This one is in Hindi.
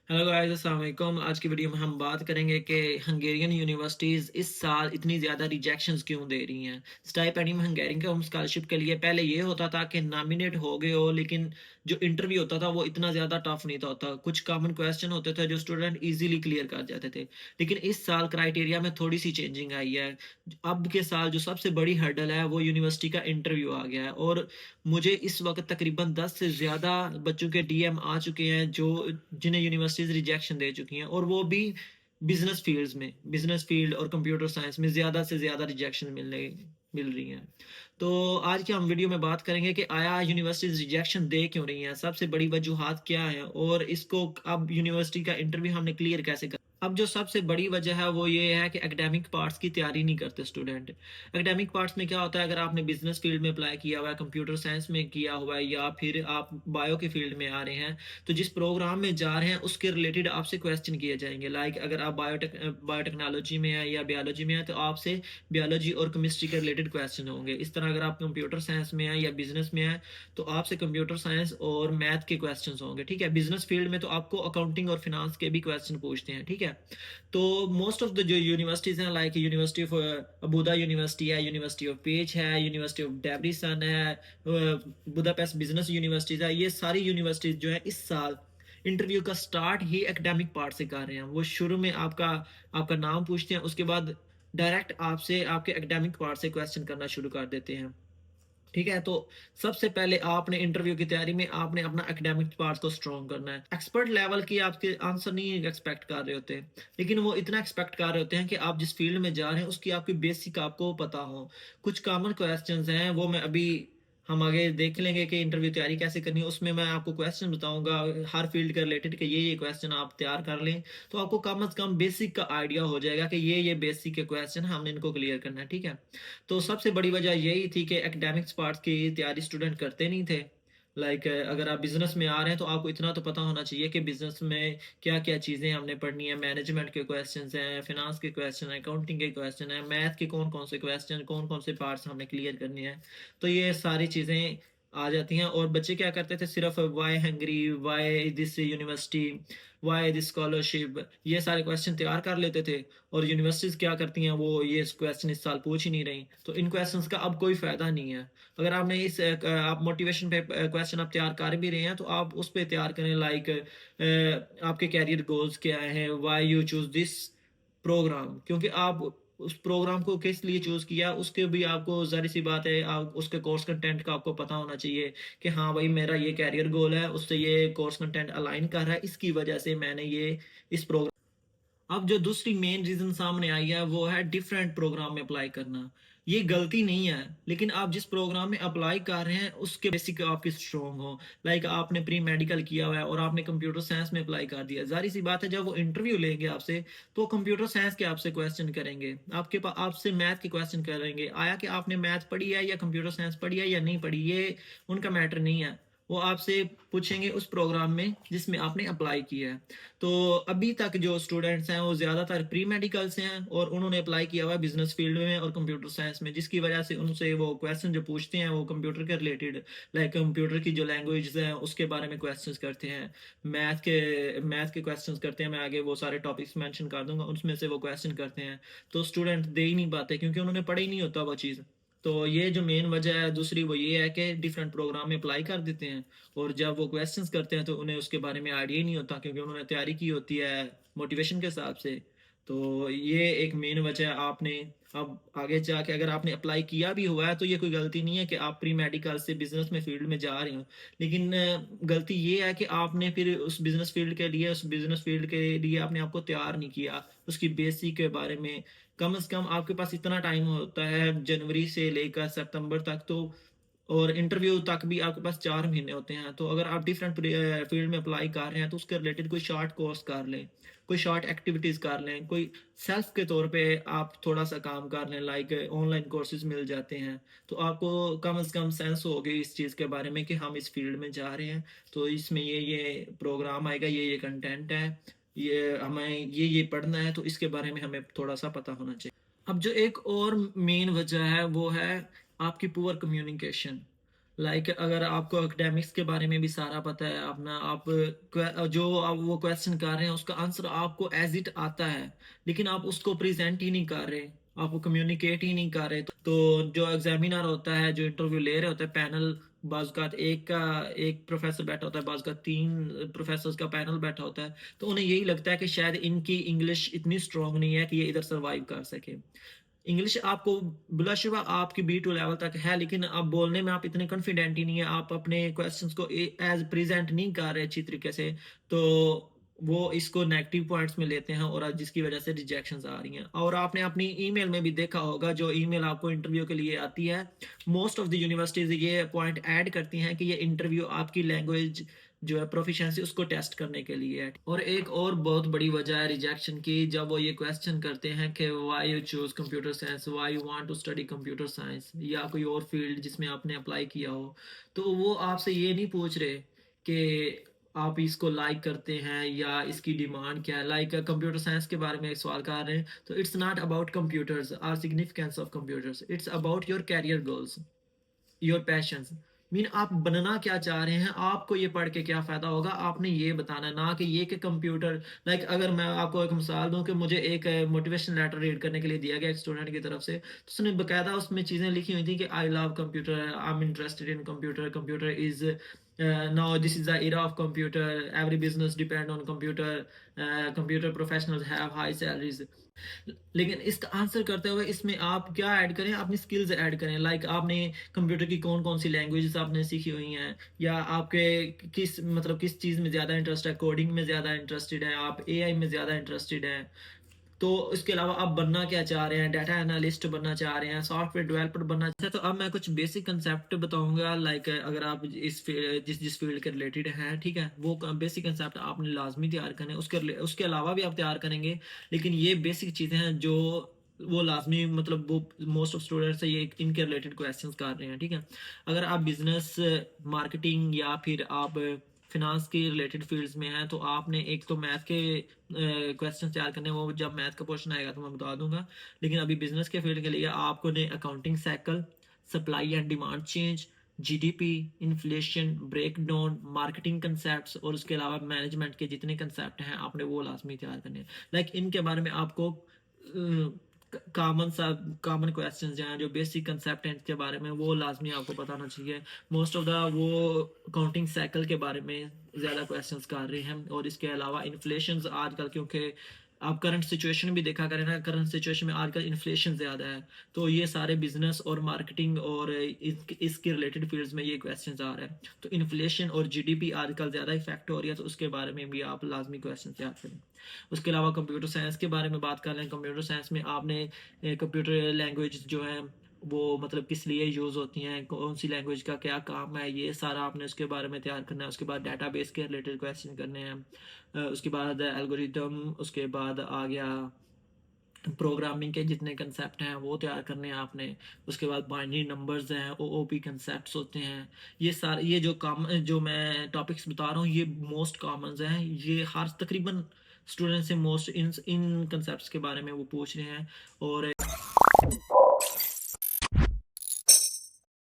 हेलो गाइस, अस्सलाम वालेकुम। आज की वीडियो में हम बात करेंगे कि हंगेरियन यूनिवर्सिटीज़ इस साल इतनी ज़्यादा रिजेक्शंस क्यों दे रही हैं। स्टाइपेंडियम हंगेरियन स्कॉलरशिप के लिए पहले ये होता था कि नॉमिनेट हो गए हो, लेकिन जो इंटरव्यू होता था वो इतना ज़्यादा टफ नहीं था होता। कुछ कॉमन क्वेश्चन होते थे जो स्टूडेंट इजीली क्लियर कर जाते थे। लेकिन इस साल क्राइटेरिया में थोड़ी सी चेंजिंग आई है। अब के साल जो सबसे बड़ी हर्डल है वो यूनिवर्सिटी का इंटरव्यू आ गया है, और मुझे इस वक्त तकरीबन 10 से ज़्यादा बच्चों के डीएम आ चुके हैं जो जिन्हें यूनिवर्सिटीज़ रिजेक्शन दे चुकी हैं, और वो भी बिजनेस फील्ड और कंप्यूटर साइंस में ज़्यादा से ज़्यादा रिजेक्शन मिल रही हैं। तो आज की हम वीडियो में बात करेंगे कि आया यूनिवर्सिटीज़ रिजेक्शन दे क्यों रही हैं, सबसे बड़ी वजूहात क्या है, और इसको अब यूनिवर्सिटी का इंटरव्यू हमने क्लियर कैसे कर। अब जो सबसे बड़ी वजह है वो ये है कि एकेडमिक पार्ट्स की तैयारी नहीं करते स्टूडेंट। एकेडमिक पार्ट्स में क्या होता है, अगर आपने बिजनेस फील्ड में अप्लाई किया हुआ है, कंप्यूटर साइंस में किया हुआ है, या फिर आप बायो के फील्ड में आ रहे हैं, तो जिस प्रोग्राम में जा रहे हैं उसके रिलेटेड आपसे क्वेश्चन किए जाएंगे। लाइक अगर आप बायोटेक्नोलॉजी में है या बायोलॉजी में है तो आपसे बायोलॉजी और केमिस्ट्री के रिलेटेड क्वेश्चन होंगे। इस तरह अगर आप कंप्यूटर साइंस में है या बिजनेस में है तो आपसे कंप्यूटर साइंस और मैथ के क्वेश्चन होंगे। ठीक है, बिजनेस फील्ड में तो आपको अकाउंटिंग और फिनांस के भी क्वेश्चन पूछते हैं। ठीक है, तो मोस्ट ऑफ द जो यूनिवर्सिटीज़ हैं, लाइक यूनिवर्सिटी ऑफ अबूदा यूनिवर्सिटी है, यूनिवर्सिटी ऑफ पेज है, यूनिवर्सिटी ऑफ डेब्रिसन है, बुदापेस्ट बिजनेस यूनिवर्सिटीज़ है, ये सारी यूनिवर्सिटीज़ जो है इस साल इंटरव्यू का स्टार्ट ही एकेडमिक पार्ट से कर रहे हैं। वो शुरू में आपका आपका नाम पूछते हैं, उसके बाद डायरेक्ट आपसे आपके एकेडमिक पार्ट से क्वेश्चन करना शुरू कर देते हैं। ठीक है, तो सबसे पहले आपने इंटरव्यू की तैयारी में आपने अपना एकेडमिक पार्ट को स्ट्रॉन्ग करना है। एक्सपर्ट लेवल की आपके आंसर नहीं एक्सपेक्ट कर रहे होते, लेकिन वो इतना एक्सपेक्ट कर रहे होते हैं कि आप जिस फील्ड में जा रहे हैं उसकी आपकी बेसिक आपको पता हो। कुछ कॉमन क्वेश्चंस हैं, वो मैं अभी हम आगे देख लेंगे कि इंटरव्यू तैयारी कैसे करनी है। उसमें मैं आपको क्वेश्चन बताऊंगा हर फील्ड के रिलेटेड कि ये क्वेश्चन आप तैयार कर लें, तो आपको कम से कम बेसिक का आइडिया हो जाएगा कि ये बेसिक के क्वेश्चन हमने इनको क्लियर करना है। ठीक है, तो सबसे बड़ी वजह यही थी कि एकेडमिक्स पार्ट की तैयारी स्टूडेंट करते नहीं थे। लाइक अगर आप बिजनेस में आ रहे हैं तो आपको इतना तो पता होना चाहिए कि बिजनेस में क्या क्या चीज़ें हमने पढ़नी है। मैनेजमेंट के क्वेश्चंस हैं, फिनांस के क्वेश्चन हैं, अकाउंटिंग के क्वेश्चन हैं, मैथ के कौन कौन से क्वेश्चन, कौन कौन से पार्ट्स हमने क्लियर करने हैं। तो ये सारी चीज़ें आ जाती हैं, और बच्चे क्या करते थे, सिर्फ why Hungary, why this university, why this scholarship, ये सारे क्वेश्चन तैयार कर लेते थे। और यूनिवर्सिटीज़ क्या करती हैं, वो ये क्वेश्चन इस साल पूछ ही नहीं रही, तो इन क्वेश्चंस का अब कोई फ़ायदा नहीं है। अगर आपने आप मोटिवेशन पे क्वेश्चन आप तैयार कर भी रहे हैं तो आप उस पे तैयार करें। लाइक आपके कैरियर गोल्स क्या हैं, why you choose this programme, क्योंकि आप उस प्रोग्राम को किस लिए चूज़ किया उसके भी आपको ज़ाहिर सी बात है आप उसके कोर्स कंटेंट का आपको पता होना चाहिए कि हाँ भाई मेरा ये कैरियर गोल है, उससे ये कोर्स कंटेंट अलाइन कर रहा है, इसकी वजह से मैंने ये इस प्रोग्राम। अब जो दूसरी मेन रीजन सामने आई है वो है डिफरेंट प्रोग्राम में अप्लाई करना। ये गलती नहीं है, लेकिन आप जिस प्रोग्राम में अप्लाई कर रहे हैं उसके बेसिक आपके स्ट्रॉन्ग हो। लाइक आपने प्री मेडिकल किया हुआ है और आपने कंप्यूटर साइंस में अप्लाई कर दिया, जाहिर सी बात है जब वो इंटरव्यू लेंगे आपसे तो कंप्यूटर साइंस के आपसे क्वेश्चन करेंगे, आपके पास आपसे मैथ के क्वेश्चन करेंगे। आया कि आपने मैथ पढ़ी है या कंप्यूटर साइंस पढ़ी है या नहीं पढ़ी, ये उनका मैटर नहीं है। वो आपसे पूछेंगे उस प्रोग्राम में जिसमें आपने अप्लाई किया है। तो अभी तक जो स्टूडेंट्स हैं वो ज़्यादातर प्री मेडिकल से हैं और उन्होंने अप्लाई किया हुआ है बिजनेस फील्ड में और कंप्यूटर साइंस में, जिसकी वजह से उनसे वो क्वेश्चन जो पूछते हैं वो कंप्यूटर के रिलेटेड, लाइक कंप्यूटर की जो लैंग्वेज है उसके बारे में क्वेश्चंस करते हैं, मैथ के क्वेश्चंस करते हैं। मैं आगे वो सारे टॉपिक्स मेंशन कर दूंगा, उसमें से वो क्वेश्चन करते हैं। तो स्टूडेंट दे ही नहीं पाते क्योंकि उन्होंने पढ़ा ही नहीं होता वो चीज़। तो ये जो मेन वजह है, दूसरी वो ये है कि डिफरेंट प्रोग्राम में अप्लाई कर देते हैं, और जब वो क्वेश्चंस करते हैं तो उन्हें उसके बारे में आइडिया ही नहीं होता क्योंकि उन्होंने तैयारी की होती है मोटिवेशन के हिसाब से। तो ये एक मेन वजह है। आपने अब आगे जाके अगर आपने अप्लाई किया भी हुआ है तो ये कोई गलती नहीं है कि आप प्री मेडिकल से बिजनेस में फील्ड में जा रहे हो, लेकिन गलती ये है कि आपने फिर उस बिजनेस फील्ड के लिए आपने आपको तैयार नहीं किया उसकी बेसिक के बारे में। कम से कम आपके पास इतना टाइम होता है जनवरी से लेकर सितंबर तक, तो और इंटरव्यू तक भी आपके पास 4 महीने होते हैं। तो अगर आप डिफरेंट फील्ड में अप्लाई कर रहे हैं तो उसके रिलेटेड कोई शॉर्ट कोर्स कर लें, कोई शॉर्ट एक्टिविटीज़ कर लें, कोई सेल्फ के तौर पे आप थोड़ा सा काम कर लें। लाइक ऑनलाइन कोर्सेज मिल जाते हैं, तो आपको कम से कम सेंस होगी इस चीज़ के बारे में कि हम इस फील्ड में जा रहे हैं, तो इसमें ये प्रोग्राम आएगा, ये कंटेंट है, ये हमें ये पढ़ना है, तो इसके बारे में हमें थोड़ा सा पता होना चाहिए। अब जो एक और मेन वजह है वो है आपकी पुअर कम्युनिकेशन। लाइक अगर आपको एकेडमिक्स के बारे में भी सारा पता है अपना, आप जो आप वो क्वेश्चन कर रहे हैं उसका आंसर आपको एज इट आता है, लेकिन आप उसको प्रेजेंट ही नहीं कर रहे, आप वो कम्युनिकेट ही नहीं कर रहे, तो जो एग्जामिनर होता है, जो इंटरव्यू ले रहे होते हैं पैनल, बाज़ एक का एक प्रोफेसर बैठा होता है, बाज़ का 3 प्रोफेसर्स का पैनल बैठा होता है, तो उन्हें यही लगता है कि शायद इनकी इंग्लिश इतनी स्ट्रांग नहीं है कि ये इधर सर्वाइव कर सके। इंग्लिश आपको बिलाशुबा आपकी B2 लेवल तक है, लेकिन आप बोलने में आप इतने कॉन्फिडेंट ही नहीं है, आप अपने क्वेश्चंस को एज प्रेजेंट नहीं कर रहे अच्छी तरीके से, तो वो इसको नेगेटिव पॉइंट्स में लेते हैं और जिसकी वजह से रिजेक्शंस आ रही हैं। और आपने अपनी ईमेल में भी देखा होगा, जो ईमेल आपको इंटरव्यू के लिए आती है, मोस्ट ऑफ द यूनिवर्सिटीज ये पॉइंट ऐड करती हैं कि ये इंटरव्यू आपकी लैंग्वेज जो है प्रोफिशिएंसी उसको टेस्ट करने के लिए है। और एक और बहुत बड़ी वजह है रिजेक्शन की, जब वो ये क्वेश्चन करते हैं कि why you choose computer science, why you want to study computer science, या कोई और फील्ड जिसमें आपने अप्लाई किया हो, तो वो आपसे ये नहीं पूछ रहे कि आप इसको लाइक करते हैं या इसकी डिमांड क्या है। लाइक कंप्यूटर साइंस के बारे में एक सवाल कर रहे हैं, तो it's not about computers or significance of computers, it's about your career goals, your passions. Mean आप बनना क्या चाह रहे हैं, आपको ये पढ़ के क्या फायदा होगा, आपने ये बताना है, ना कि ये कि कंप्यूटर। लाइक अगर मैं आपको एक मिसाल दूं कि मुझे एक मोटिवेशन लेटर रीड करने के लिए दिया गया एक स्टूडेंट की तरफ से, तो उसने बकायदा उसमें चीज़ें लिखी हुई थी कि I love computer, I am interested in computer, computer is now this is the era of computer, every business depend on computer, computer professionals have high salaries. लेकिन इसका आंसर करते हुए इसमें आप क्या ऐड करें, अपनी स्किल्स ऐड करें। लाइक आपने कंप्यूटर की कौन कौन सी लैंग्वेजेस आपने सीखी हुई हैं, या आपके किस मतलब किस चीज़ में ज़्यादा इंटरेस्ट है, कोडिंग में ज़्यादा इंटरेस्टेड है, आप एआई में ज़्यादा इंटरेस्टेड हैं, तो इसके अलावा आप बनना क्या चाह रहे हैं, डाटा एनालिस्ट बनना चाह रहे हैं, सॉफ्टवेयर डेवलपर बनना चाहते हैं। तो अब मैं कुछ बेसिक कंसेप्ट बताऊंगा, लाइक अगर आप जिस फील्ड के रिलेटेड हैं, ठीक है, वो बेसिक कंसेप्ट आपने लाजमी तैयार करने हैं, उसके अलावा भी आप तैयार करेंगे, लेकिन ये बेसिक चीज़ें हैं जो वो लाजमी, मतलब वो मोस्ट ऑफ स्टूडेंट्स से ये इनके रिलेटेड क्वेश्चंस कर रहे हैं, ठीक है। अगर आप बिजनेस, मार्केटिंग या फिर आप फिनांस के रिलेटेड फील्ड्स में हैं, तो आपने एक तो मैथ के क्वेश्चन तैयार करने हैं, वो जब मैथ का क्वेश्चन आएगा तो मैं बता दूंगा। लेकिन अभी बिजनेस के फील्ड के लिए आपको ने accounting cycle, supply and demand change, GDP, inflation, breakdown, marketing concepts, और उसके अलावा मैनेजमेंट के जितने कंसेप्ट हैं आपने वो लाजमी तैयार करने हैं। लाइक इनके बारे में आपको कॉमन क्वेश्चन जो हैं, जो बेसिक कंसेप्ट हैं इसके बारे में, वो लाजमी आपको बताना चाहिए। मोस्ट ऑफ द वो अकाउंटिंग साइकिल के बारे में ज़्यादा क्वेश्चंस कर रहे हैं, और इसके अलावा इन्फ्लेशन आजकल, क्योंकि आप करंट सिचुएशन भी देखा करें ना, करंट सिचुएशन में आजकल इन्फ्लेशन ज़्यादा है, तो ये सारे बिजनेस और मार्केटिंग और इसके रिलेटेड फील्ड्स में ये क्वेश्चंस आ रहे हैं। तो इन्फ्लेशन और जीडीपी आजकल ज़्यादा इफेक्ट हो रही है, तो उसके बारे में भी आप लाजमी क्वेश्चन तैयार करें। उसके अलावा कंप्यूटर साइंस के बारे में बात कर लें, कंप्यूटर साइंस में आपने कंप्यूटर लैंग्वेज जो है वो मतलब किस लिए यूज़ होती हैं, कौन सी लैंग्वेज का क्या काम है, ये सारा आपने उसके बारे में तैयार करना है। उसके बाद डेटाबेस के रिलेटेड क्वेश्चन करने हैं, उसके बाद एल्गोरिदम, उसके बाद आ गया प्रोग्रामिंग के जितने कंसेप्ट हैं वो तैयार करने हैं आपने। उसके बाद बाइनरी नंबर्स हैं, ओओपी कंसेप्ट्स होते हैं, ये सारे, ये जो मैं टॉपिक्स बता रहा हूँ ये मोस्ट कॉमन्स हैं, ये हर तकरीबन स्टूडेंट से मोस्ट इन कंसेप्ट्स के बारे में वो पूछ रहे हैं। और